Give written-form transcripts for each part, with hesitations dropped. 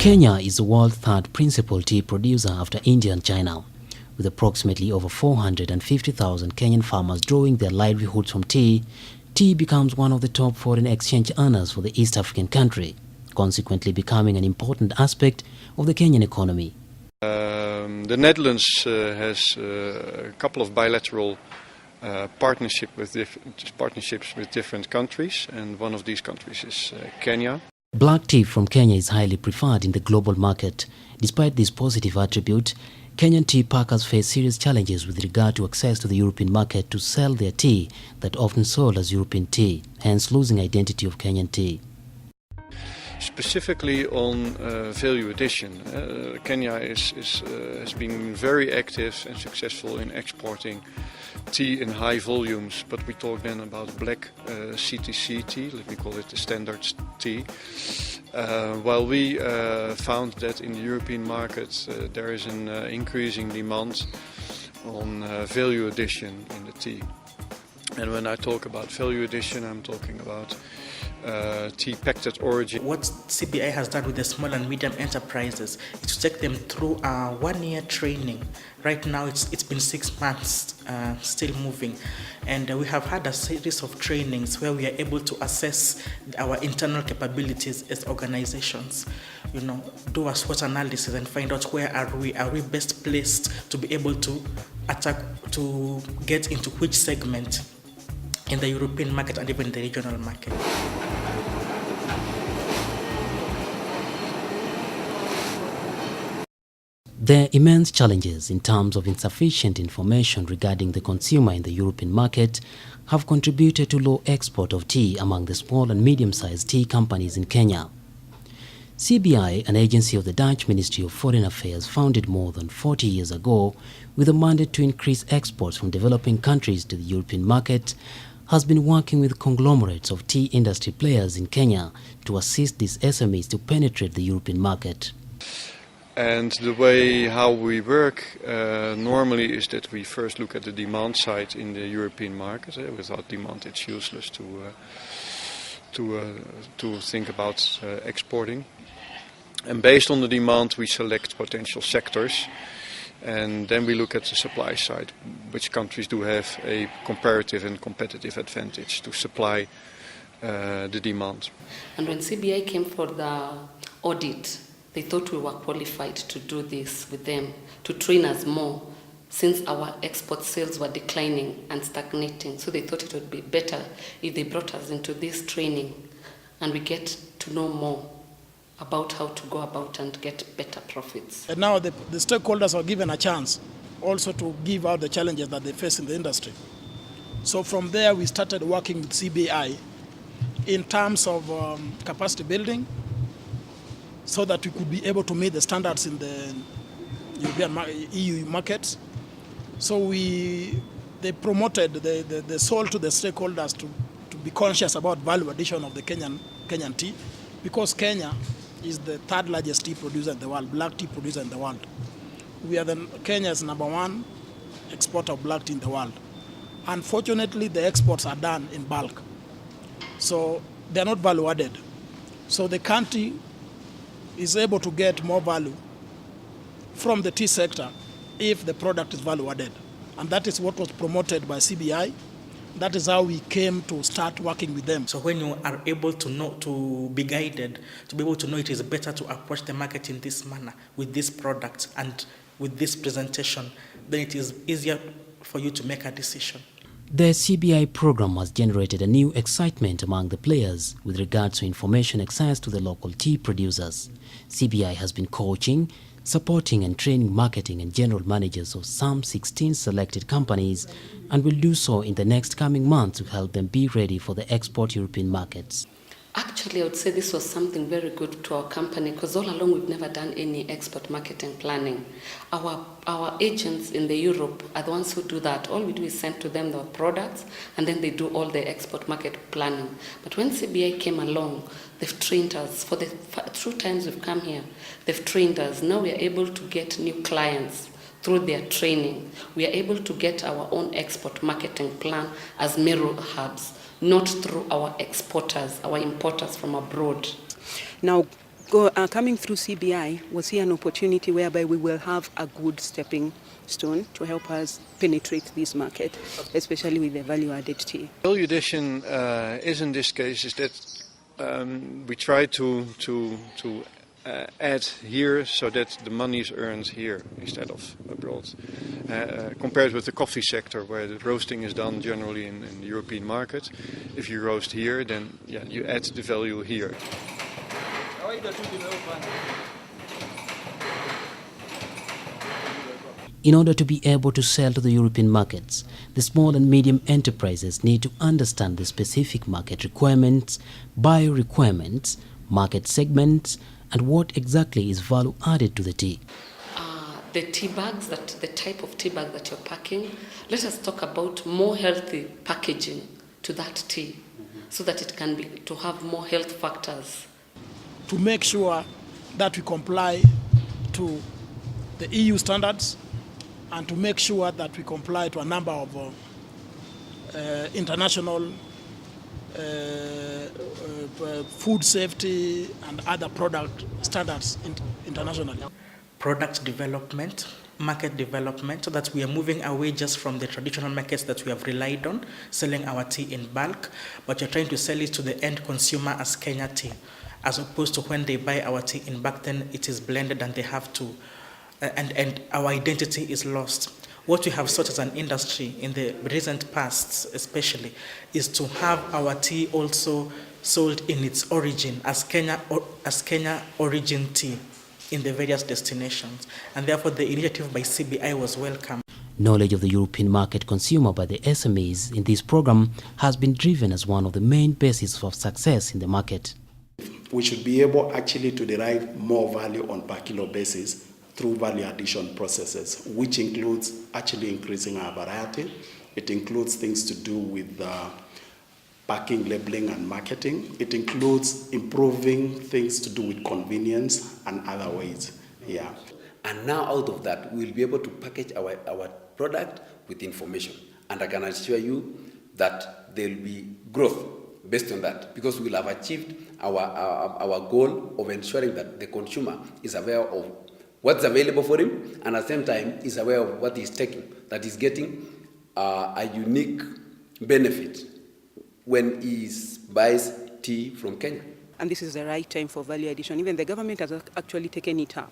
Kenya is the world's third principal tea producer after India and China. With approximately over 450,000 Kenyan farmers drawing their livelihoods from tea, tea becomes one of the top foreign exchange earners for the East African country, consequently becoming an important aspect of the Kenyan economy. The Netherlands has a couple of bilateral partnerships with different countries, and one of these countries is Kenya. Black tea from Kenya is highly preferred in the global market. Despite this positive attribute, Kenyan tea packers face serious challenges with regard to access to the European market to sell their tea that often sold as European tea, hence losing identity of Kenyan tea. Specifically on value addition, Kenya has been very active and successful in exporting tea in high volumes, but we talk then about black CTC tea, let me call it the standard tea, while we found that in the European market there is an increasing demand on value addition in the tea. And when I talk about value addition, I'm talking about tea packed at origin. What CBI has done with the small and medium enterprises is to take them through a 1-year training. Right now it's been 6 months, still moving, and we have had a series of trainings where we are able to assess our internal capabilities as organizations. You know, do a SWOT analysis and find out where are we best placed to be able to to get into which segment in the European market and even the regional market. There are immense challenges in terms of insufficient information regarding the consumer in the European market have contributed to low export of tea among the small and medium-sized tea companies in Kenya. CBI, an agency of the Dutch Ministry of Foreign Affairs founded more than 40 years ago with a mandate to increase exports from developing countries to the European market, has been working with conglomerates of tea industry players in Kenya to assist these SMEs to penetrate the European market. And the way how we work normally is that we first look at the demand side in the European market. Without demand, it's useless to think about exporting. And based on the demand, we select potential sectors, and then we look at the supply side, which countries do have a comparative and competitive advantage to supply the demand. And when CBI came for the audit, they thought we were qualified to do this with them, to train us more, since our export sales were declining and stagnating. So they thought it would be better if they brought us into this training and we get to know more about how to go about and get better profits. And now the stakeholders are given a chance also to give out the challenges that they face in the industry. So from there we started working with CBI in terms of capacity building, so that we could be able to meet the standards in the European EU markets. So they promoted, they sold to the stakeholders to be conscious about value addition of the Kenyan tea, because Kenya is the third largest tea producer in the world, black tea producer in the world. Kenya is #1 exporter of black tea in the world. Unfortunately, the exports are done in bulk, so they're not value added. So the country is able to get more value from the tea sector if the product is value added. And that is what was promoted by CBI. That is how we came to start working with them. So when you are able to know, to be guided, to be able to know it is better to approach the market in this manner, with this product and with this presentation, then it is easier for you to make a decision. The CBI program has generated a new excitement among the players with regards to information access to the local tea producers. CBI has been coaching, supporting and training marketing and general managers of some 16 selected companies and will do so in the next coming months to help them be ready for the export European markets. Actually, I would say this was something very good to our company, because all along we've never done any export marketing planning. Our agents in the Europe are the ones who do that. All we do is send to them the products, and then they do all the export market planning. But when CBI came along, they've trained us. For the 2 times we've come here, they've trained us. Now we are able to get new clients through their training. We are able to get our own export marketing plan as mirror hubs, not through our exporters, our importers from abroad. Now, Coming through CBI, was here an opportunity whereby we will have a good stepping stone to help us penetrate this market, especially with the value-added tea. Value addition is in this case is that we try to add here so that the money is earned here instead of abroad. Compared with the coffee sector, where the roasting is done generally in the European market, if you roast here, then you add the value here. In order to be able to sell to the European markets, the small and medium enterprises need to understand the specific market requirements, bio requirements, market segments, and what exactly is value added to the tea. The tea bags, the type of tea bag that you're packing, let us talk about more healthy packaging to that tea, so that it can be to have more health factors. To make sure that we comply to the EU standards and to make sure that we comply to a number of international food safety and other product standards internationally. Product development, market development, so that we are moving away just from the traditional markets that we have relied on, selling our tea in bulk, but you're trying to sell it to the end consumer as Kenya tea, as opposed to when they buy our tea in bulk, then it is blended and they have to, and our identity is lost. What we have sought as an industry in the recent past especially is to have our tea also sold in its origin as Kenya origin tea in the various destinations, and therefore the initiative by CBI was welcome. Knowledge of the European market consumer by the SMEs in this program has been driven as one of the main bases of success in the market. We should be able actually to derive more value on per kilo basis through value addition processes, which includes actually increasing our variety. It includes things to do with packing, labeling, and marketing. It includes improving things to do with convenience and other ways. Yeah. And now out of that, we'll be able to package our product with information. And I can assure you that there will be growth based on that, because we'll have achieved our goal of ensuring that the consumer is aware of what's available for him, and at the same time is aware of what he's taking, that he's getting a unique benefit when he buys tea from Kenya. And this is the right time for value addition. Even the government has actually taken it up.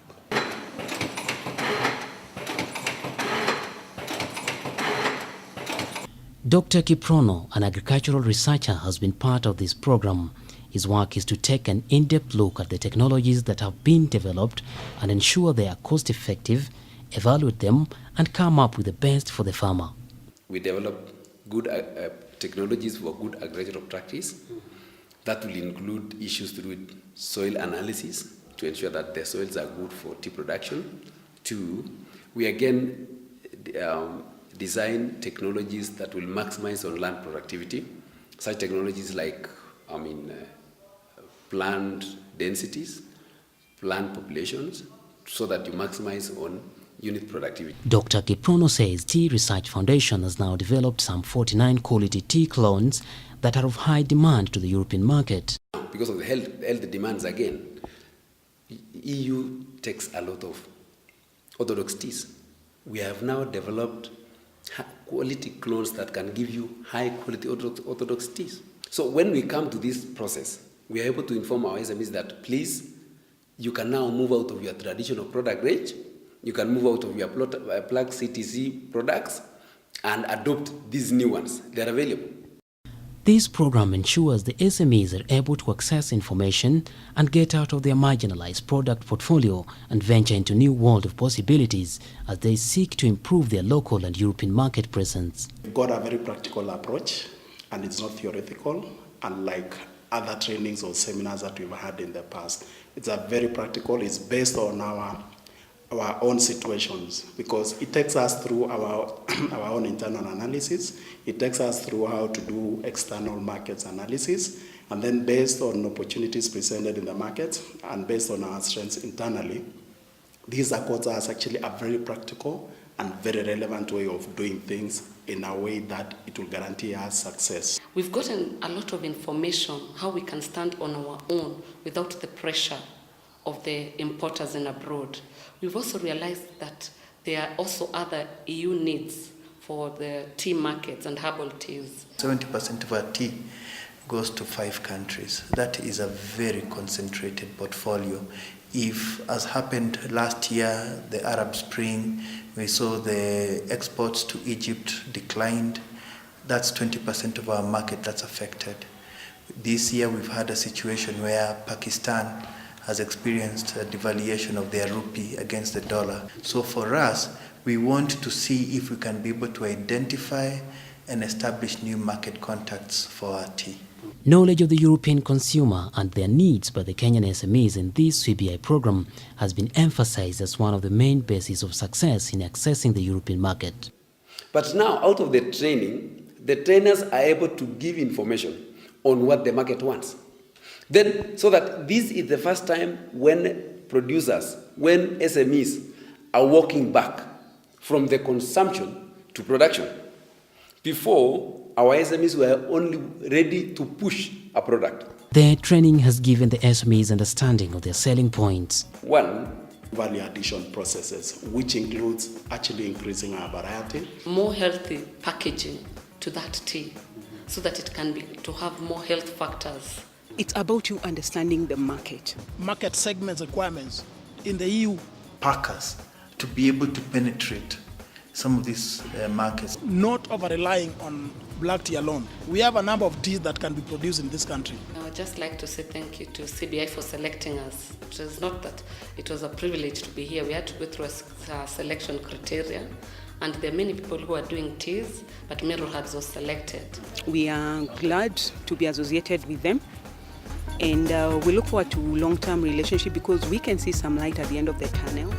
Dr. Kiprono, an agricultural researcher, has been part of this program. His work is to take an in-depth look at the technologies that have been developed and ensure they are cost-effective, evaluate them, and come up with the best for the farmer. We develop good technologies for good agricultural practice. That will include issues to do with soil analysis to ensure that the soils are good for tea production. 2, we again design technologies that will maximize on land productivity. Such technologies like, plant densities, plant populations, so that you maximize on unit productivity. Dr. Kiprono says Tea Research Foundation has now developed some 49 quality tea clones that are of high demand to the European market. Because of the health demands again, EU takes a lot of orthodox teas. We have now developed quality clones that can give you high quality orthodox teas. So when we come to this process, we are able to inform our SMEs that please, you can now move out of your traditional product range, you can move out of your plug CTC products and adopt these new ones. They are available. This program ensures the SMEs are able to access information and get out of their marginalized product portfolio and venture into a new world of possibilities as they seek to improve their local and European market presence. We've got a very practical approach, and it's not theoretical, unlike other trainings or seminars that we've had in the past. It's a very practical, it's based on our own situations, because it takes us through our own internal analysis. It takes us through how to do external markets analysis, and then based on opportunities presented in the market and based on our strengths internally, this accords us actually a very practical and very relevant way of doing things in a way that it will guarantee us success. We've gotten a lot of information how we can stand on our own without the pressure of the importers in abroad. We've also realized that there are also other EU needs for the tea markets and herbal teas. 70% of our tea goes to 5 countries. That is a very concentrated portfolio. If, as happened last year, the Arab Spring, we saw the exports to Egypt declined, that's 20% of our market that's affected. This year we've had a situation where Pakistan has experienced a devaluation of their rupee against the dollar. So for us, we want to see if we can be able to identify and establish new market contacts for our tea. Knowledge of the European consumer and their needs by the Kenyan SMEs in this CBI program has been emphasized as one of the main bases of success in accessing the European market. But now, out of the training, the trainers are able to give information on what the market wants. Then, so that this is the first time when producers, when SMEs are walking back from the consumption to production. Before, our SMEs were only ready to push a product. Their training has given the SMEs understanding of their selling points. One, value addition processes, which includes actually increasing our variety. More healthy packaging to that tea so that it can be to have more health factors. It's about you understanding the market. Market segments requirements in the EU. Packers to be able to penetrate some of these markets. Not over-relying on black tea alone. We have a number of teas that can be produced in this country. I would just like to say thank you to CBI for selecting us. It was not that it was a privilege to be here. We had to go through a selection criteria. And there are many people who are doing teas, but Meru Herbs was selected. We are glad to be associated with them. And we look forward to long-term relationship because we can see some light at the end of the tunnel.